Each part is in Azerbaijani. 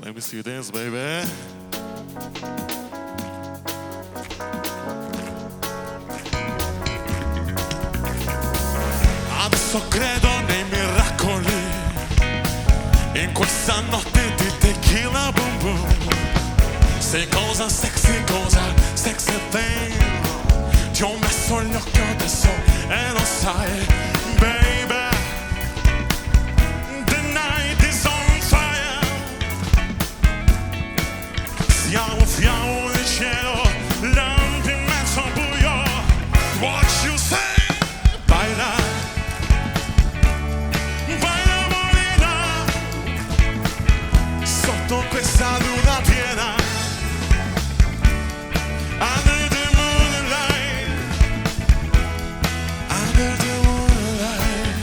Let me see you dance, baby. Adesso credo nei miracoli, in questa notte di tequila boom boom. Sei cosa sexy thing. Ti ho messo gli occhi adesso e lo sai, baby. The night is on fire. Fiamo nel cielo, lampi in mezzo al buio. What you say? Baila, baila morena, sotto questa luna piena. Under the moonlight, under the moonlight.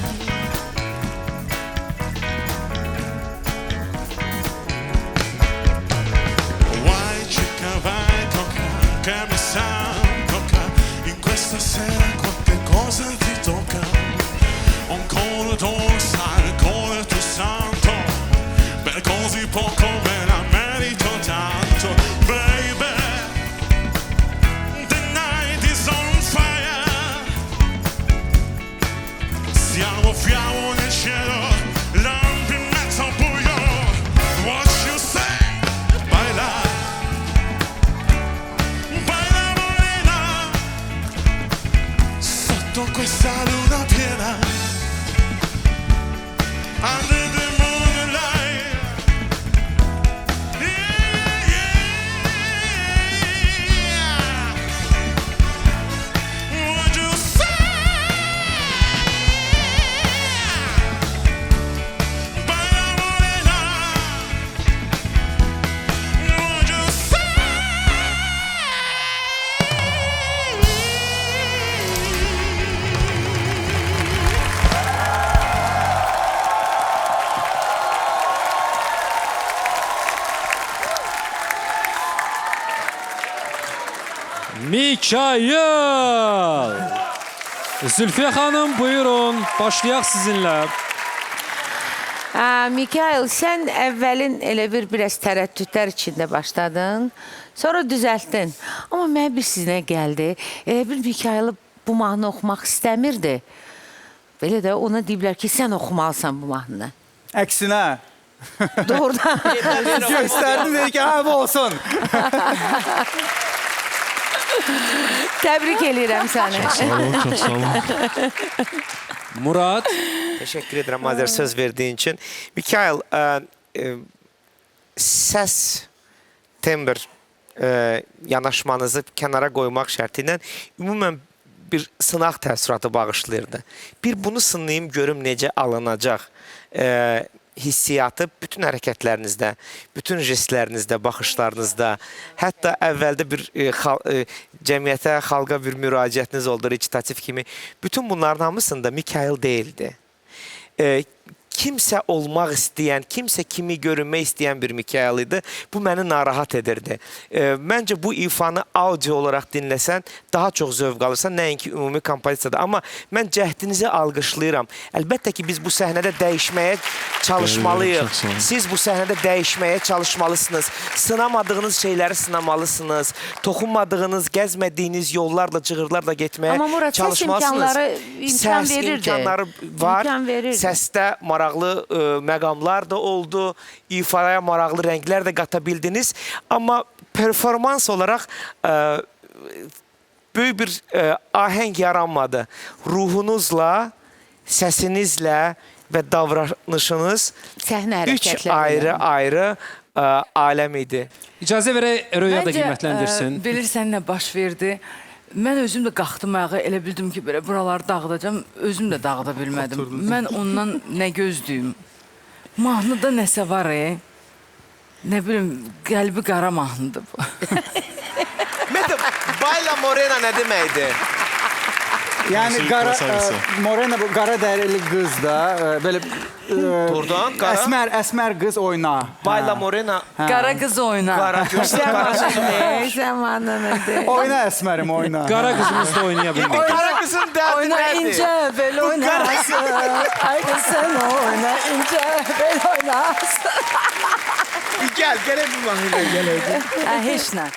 Vai chica, vai tocca, che mi sa tocca. In questa sera qualche cosa ti tocca. Ancora sai, ancora tu santo. Per così poco me la merito tanto, baby. The night is on fire. Fiamo nel cielo, lampi in mezzo al buio. What you say? Baila, baila morena, sotto questa luna piena. Under the moonlight. Yeah, yeah. What you say? Baila morena. What you say? Mikail! Zülfiye Hanım buyurun, başlayaq sizinlə. Mikail, sən əvvəlin elə biraz tərəddüdlər içində başladın, sonra düzəltdin. Amma mənə bir sizinə gəldi, elə bir Mikail bu mahnı oxumaq istəmirdi. Belə də ona deyiblər ki, sən oxumalısan bu mahnını. Əksinə. Doğrudan. Göstərdim dedi ki, hə bu olsun. Təbrik eləyirəm səni. Sağ olun, çok sağ olun. Murad, Teşekkür ederim Azer söz verdiğin için. Mikail, səs, tembr yanaşmanızı kənara qoymaq şərtilə ümumən bir sınaq təəssüratı bağışlayırdı. Bir bunu sınayım, görüm necə alınacaq hissiyatı bütün hərəkətlərinizdə, bütün jestlərinizdə, baxışlarınızda, hətta əvvəldə bir cəmiyyətə, xalqa bir müraciətiniz oldu, recitativ kimi. Bütün bunların hamısında Mikail deyildi. Kimsə olmaq istəyən, kimsə kimi görünmək istəyən bir Mikail idi. Bu məni narahat edirdi. Məncə bu ifanı audio olaraq dinləsən, daha çox zövq alırsan, nəinki ümumi kompozisiyada. Amma mən cəhdinizi alqışlayıram. Əlbəttə ki, biz bu səhnədə dəyişməyə çalışmalıyıq. Siz bu səhnədə dəyişməyə çalışmalısınız. Sınamadığınız şeyləri sınamalısınız. Toxunmadığınız, gəzmədiyiniz yollarla, cığırlarla getməyə çalışmalısınız. Səs imkanları var. Səsdə maraqlı məqamlar da oldu. İfadaya maraqlı rənglər də qata bildiniz. Amma performans olaraq böyük bir ahəng yaranmadı. Ruhunuzla, səsinizlə və davranışınız üç ayrı-ayrı aləm idi. icazə verək Röya da qiymətləndirsin. Bilirsən nə baş verdi? Mən özüm də qalxdım ayağa, elə bildim ki, belə buraları dağıdacam, özüm də dağıda bilmədim. Mən ondan nə gözlüyüm? Mahnıda nəsə var, nə bilim, qəlbi qara mahnıdır bu. Mete, Baila Morena nə deməkdir? Yəni Morena bu qara dərili qız da belə Buradan qara. Əsmər qız oyna. Baila Morena. Qara qız oyna. Qara qız. Zamanınıdır. Oyna Əsmərim, oyna. Qara qızımız da oynaya bilmək. Qara qızın dərdi Oyna nədir? incə bel oynasın. Ay qız sən oyna incə bel oynasın. Gəl, gələk bu mahnı ilə gələk. Heç nə.